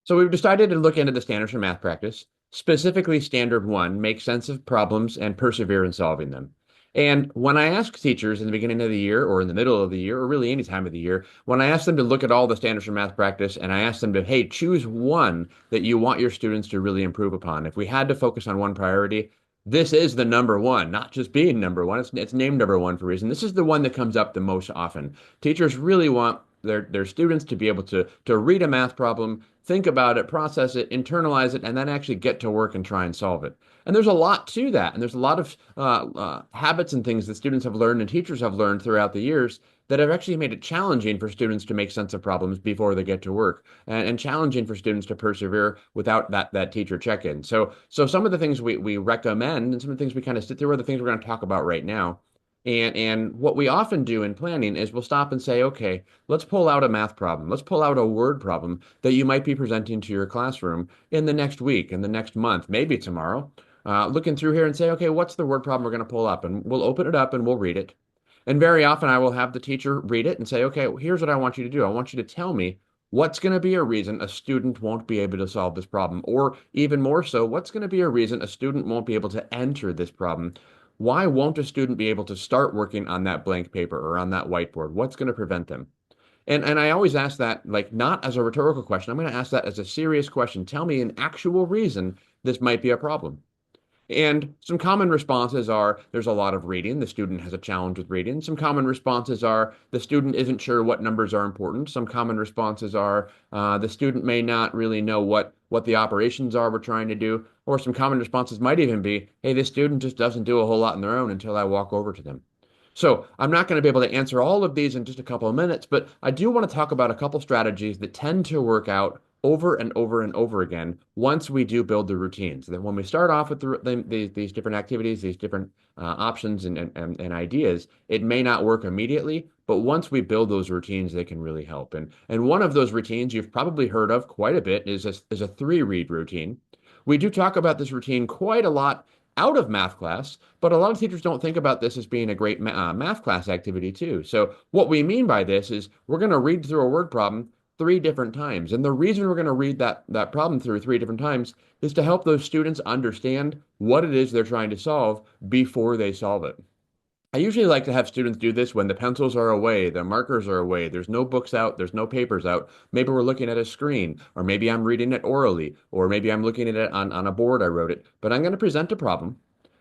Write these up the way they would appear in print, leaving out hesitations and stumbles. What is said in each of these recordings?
So we've decided to look into the standards for math practice, specifically standard one, make sense of problems and persevere in solving them. And when I ask teachers in the beginning of the year or in the middle of the year or really any time of the year, when I ask them to look at all the standards for math practice and I ask them to, hey, choose one that you want your students to really improve upon. If we had to focus on one priority, this is the number one, not just being number one. It's named number one for a reason. This is the one that comes up the most often. Teachers really want their students to be able to read a math problem, think about it, process it, internalize it, and then actually get to work and try and solve it. And there's a lot to that. And there's a lot of habits and things that students have learned and teachers have learned throughout the years that have actually made it challenging for students to make sense of problems before they get to work, and challenging for students to persevere without that teacher check-in. So some of the things we recommend and some of the things we kind of sit through are the things we're going to talk about right now. And what we often do in planning is we'll stop and say, okay, let's pull out a math problem. Let's pull out a word problem that you might be presenting to your classroom in the next week, in the next month, maybe tomorrow. Looking through here and say, okay, what's the word problem we're going to pull up? And we'll open it up and we'll read it. And very often I will have the teacher read it and say, okay, here's what I want you to do. I want you to tell me what's going to be a reason a student won't be able to solve this problem, or even more so, what's going to be a reason a student won't be able to enter this problem. Why won't a student be able to start working on that blank paper or on that whiteboard? What's going to prevent them? And I always ask that, like, not as a rhetorical question. I'm going to ask that as a serious question. Tell me an actual reason this might be a problem. And some common responses are there's a lot of reading. The student has a challenge with reading. Some common responses are the student isn't sure what numbers are important. Some common responses are the student may not really know what the operations are we're trying to do. Or some common responses might even be, hey, this student just doesn't do a whole lot on their own until I walk over to them. So I'm not going to be able to answer all of these in just a couple of minutes, but I do want to talk about a couple strategies that tend to work out over and over and over again once we do build the routines. That when we start off with these different activities, these different options and ideas, it may not work immediately, but once we build those routines, they can really help. And one of those routines you've probably heard of quite a bit is a three read routine. We do talk about this routine quite a lot out of math class, but a lot of teachers don't think about this as being a great math class activity too. So what we mean by this is we're going to read through a word problem three different times. And the reason we're going to read that problem through three different times is to help those students understand what it is they're trying to solve before they solve it. I usually like to have students do this when the pencils are away, the markers are away, there's no books out, there's no papers out. Maybe we're looking at a screen, or maybe I'm reading it orally, or maybe I'm looking at it on a board I wrote it. But I'm going to present a problem,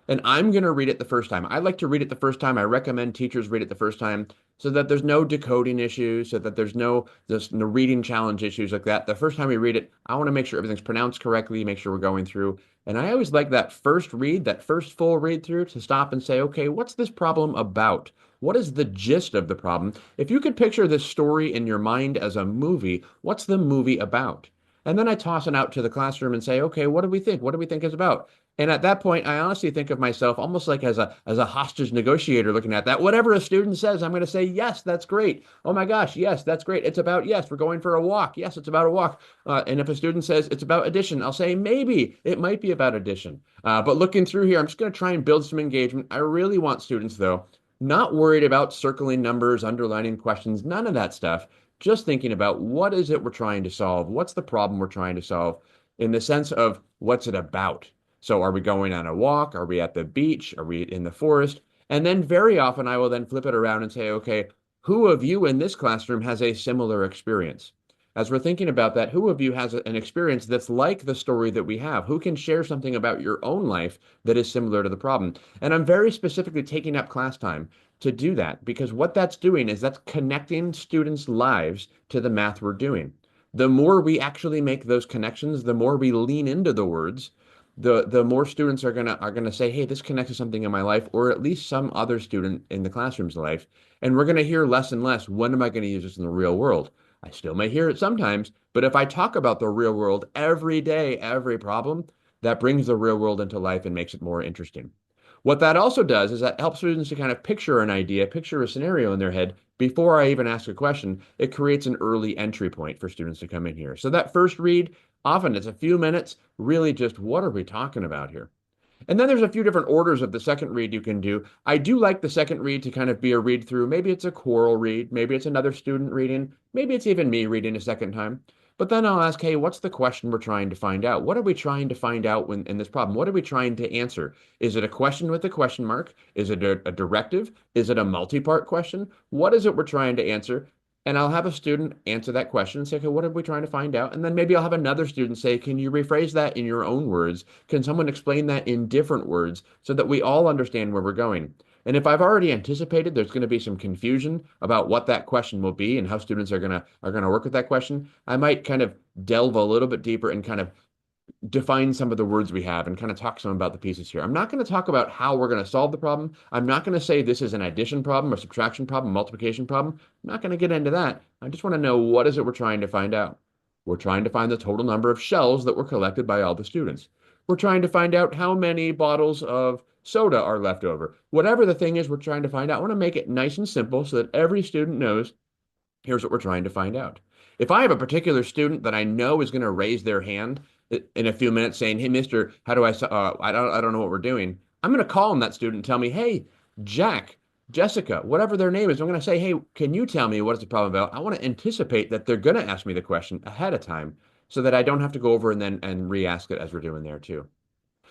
and I'm going to read it the first time. I like to read it the first time. I recommend teachers read it the first time so that there's no decoding issues, so that there's no reading challenge issues like that. The first time we read it, I want to make sure everything's pronounced correctly, make sure we're going through. And I always like that first read, that first full read through to stop and say, okay, what's this problem about? What is the gist of the problem? If you could picture this story in your mind as a movie, what's the movie about? And then I toss it out to the classroom and say, okay, what do we think? What do we think it's about? And at that point, I honestly think of myself almost like as a hostage negotiator looking at that. Whatever a student says, I'm going to say, yes, that's great. Oh my gosh, yes, that's great. It's about, yes, we're going for a walk. Yes, it's about a walk. And if a student says it's about addition, I'll say, maybe it might be about addition. But looking through here, I'm just going to try and build some engagement. I really want students, though, not worried about circling numbers, underlining questions, none of that stuff. Just thinking about what is it we're trying to solve? What's the problem we're trying to solve in the sense of what's it about? So are we going on a walk? Are we at the beach? Are we in the forest? And then very often I will then flip it around and say, okay, who of you in this classroom has a similar experience? As we're thinking about that, who of you has an experience that's like the story that we have? Who can share something about your own life that is similar to the problem? And I'm very specifically taking up class time to do that because what that's doing is that's connecting students' lives to the math we're doing. The more we actually make those connections, the more we lean into the words, the more students are gonna say, hey, this connects to something in my life, or at least some other student in the classroom's life. And we're gonna hear less and less, when am I gonna use this in the real world? I still may hear it sometimes, but if I talk about the real world every day, every problem, that brings the real world into life and makes it more interesting. What that also does is that helps students to kind of picture an idea, picture a scenario in their head before I even ask a question. It creates an early entry point for students to come in here. So that first read, often it's a few minutes, really just what are we talking about here? And then there's a few different orders of the second read you can do. I do like the second read to kind of be a read through. Maybe it's a choral read, maybe it's another student reading, maybe it's even me reading a second time. But then I'll ask, hey, what's the question we're trying to find out? What are we trying to find out when in this problem? What are we trying to answer? Is it a question with a question mark? Is it a directive? Is it a multi-part question? What is it we're trying to answer? And I'll have a student answer that question and say, okay, what are we trying to find out? And then maybe I'll have another student say, can you rephrase that in your own words? Can someone explain that in different words so that we all understand where we're going? And if I've already anticipated there's going to be some confusion about what that question will be and how students are going to work with that question, I might kind of delve a little bit deeper and kind of define some of the words we have and kind of talk some about the pieces here. I'm not going to talk about how we're going to solve the problem. I'm not going to say this is an addition problem or subtraction problem, multiplication problem. I'm not going to get into that. I just want to know what is it we're trying to find out. We're trying to find the total number of shells that were collected by all the students. We're trying to find out how many bottles of soda are left over. Whatever the thing is we're trying to find out, I want to make it nice and simple so that every student knows here's what we're trying to find out. If I have a particular student that I know is going to raise their hand in a few minutes saying, "Hey, mister, how do I don't know what we're doing." I'm going to call on that student and tell me, "Hey, Jack, Jessica, whatever their name is." I'm going to say, "Hey, can you tell me what is the problem about?" I want to anticipate that they're going to ask me the question ahead of time so that I don't have to go over and then and re-ask it as we're doing there too.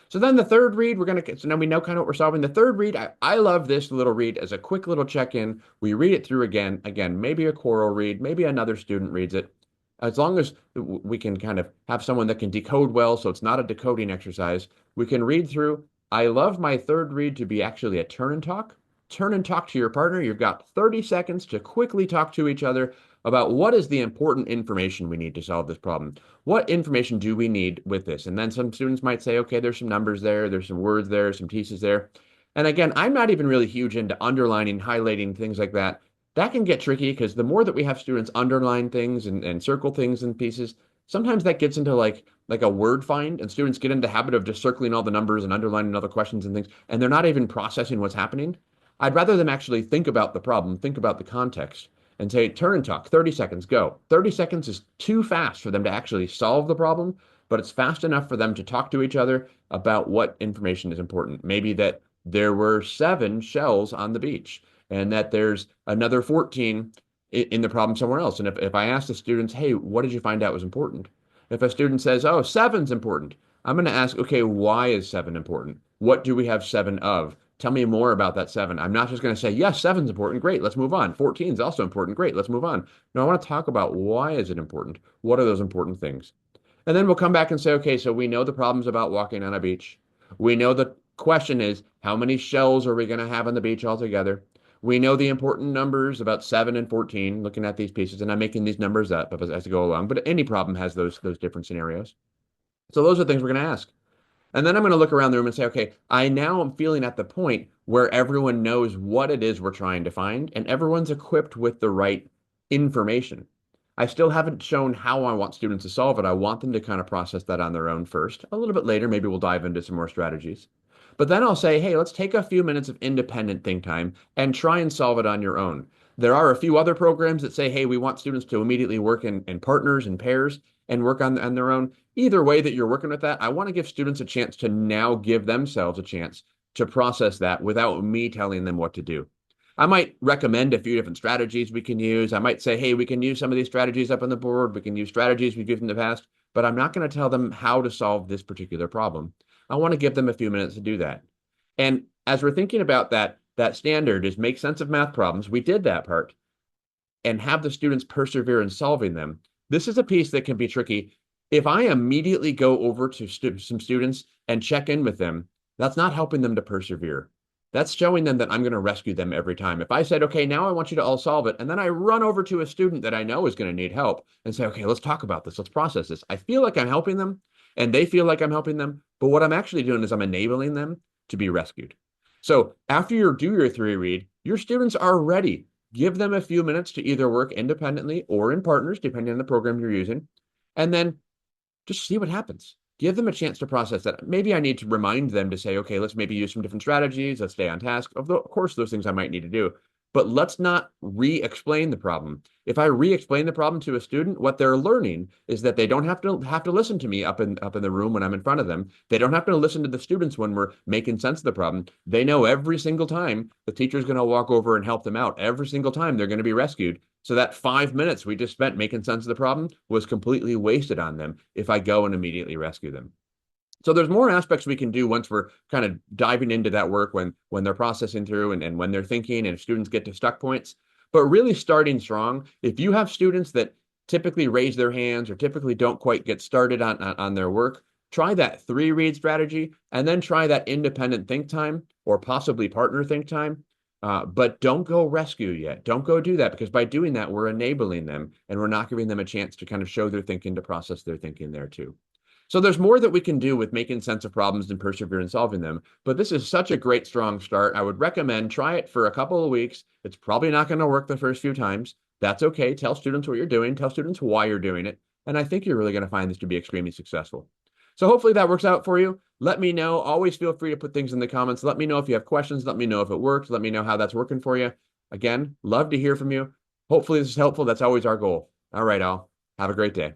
So then the third read, so now we know kind of what we're solving. The third read, I love this little read as a quick little check-in. We read it through again, maybe a choral read, maybe another student reads it. As long as we can kind of have someone that can decode well, so it's not a decoding exercise, we can read through. I love my third read to be actually a turn and talk. Turn and talk to your partner. You've got 30 seconds to quickly talk to each other about what is the important information we need to solve this problem. What information do we need with this? And then some students might say, okay, there's some numbers there, there's some words there, some pieces there. And again, I'm not even really huge into underlining, highlighting, things like that. That can get tricky because the more that we have students underline things and circle things in pieces, sometimes that gets into like a word find, and students get into the habit of just circling all the numbers and underlining all the questions and things, and they're not even processing what's happening. I'd rather them actually think about the problem, think about the context, and say, turn and talk, 30 seconds, go. 30 seconds is too fast for them to actually solve the problem, but it's fast enough for them to talk to each other about what information is important. Maybe that there were 7 shells on the beach and that there's another 14 in the problem somewhere else. And if I ask the students, hey, what did you find out was important? If a student says, oh, 7's important, I'm going to ask, okay, why is 7 important? What do we have 7 of? Tell me more about that 7. I'm not just going to say, yes, 7's important. Great, let's move on. 14 is also important. Great, let's move on. No, I want to talk about why is it important? What are those important things? And then we'll come back and say, okay, so we know the problems about walking on a beach. We know the question is, how many shells are we going to have on the beach altogether? We know the important numbers about 7 and 14, looking at these pieces, and I'm making these numbers up as I go along, but any problem has those different scenarios. So those are things we're going to ask. And then I'm going to look around the room and say, okay, I now am feeling at the point where everyone knows what it is we're trying to find, and everyone's equipped with the right information. I still haven't shown how I want students to solve it. I want them to kind of process that on their own first. A little bit later, maybe we'll dive into some more strategies. But then I'll say, hey, let's take a few minutes of independent think time and try and solve it on your own. There are a few other programs that say, hey, we want students to immediately work in partners and pairs and work on their own. Either way that you're working with that, I want to give students a chance to now give themselves a chance to process that without me telling them what to do. I might recommend a few different strategies we can use. I might say, hey, we can use some of these strategies up on the board. We can use strategies we've used in the past, but I'm not going to tell them how to solve this particular problem. I want to give them a few minutes to do that. And as we're thinking about that standard is make sense of math problems. We did that part and have the students persevere in solving them. This is a piece that can be tricky. If I immediately go over to some students and check in with them, that's not helping them to persevere. That's showing them that I'm going to rescue them every time. If I said, okay, now I want you to all solve it, and then I run over to a student that I know is going to need help and say, okay, let's talk about this. Let's process this. I feel like I'm helping them and they feel like I'm helping them. But what I'm actually doing is I'm enabling them to be rescued. So after you do your 3 read, your students are ready. Give them a few minutes to either work independently or in partners, depending on the program you're using, and then just see what happens. Give them a chance to process that. Maybe I need to remind them to say, okay, let's maybe use some different strategies. Let's stay on task. Of course, those things I might need to do. but let's not re-explain the problem. If I re-explain the problem to a student, what they're learning is that they don't have to listen to me up in the room when I'm in front of them. They don't have to listen to the students when we're making sense of the problem. They know every single time the teacher's going to walk over and help them out. Every single time they're going to be rescued. So that 5 minutes we just spent making sense of the problem was completely wasted on them if I go and immediately rescue them. So there's more aspects we can do once we're kind of diving into that work when they're processing through and when they're thinking and if students get to stuck points. But really starting strong, if you have students that typically raise their hands or typically don't quite get started on their work, try that 3 read strategy and then try that independent think time or possibly partner think time. But don't go rescue yet. Don't go do that because by doing that, we're enabling them and we're not giving them a chance to kind of show their thinking, to process their thinking there too. So there's more that we can do with making sense of problems and persevere in solving them. But this is such a great, strong start. I would recommend try it for a couple of weeks. It's probably not going to work the first few times. That's okay. Tell students what you're doing. Tell students why you're doing it. And I think you're really going to find this to be extremely successful. So hopefully that works out for you. Let me know. Always feel free to put things in the comments. Let me know if you have questions. Let me know if it works. Let me know how that's working for you. Again, love to hear from you. Hopefully this is helpful. That's always our goal. All right, all. Have a great day.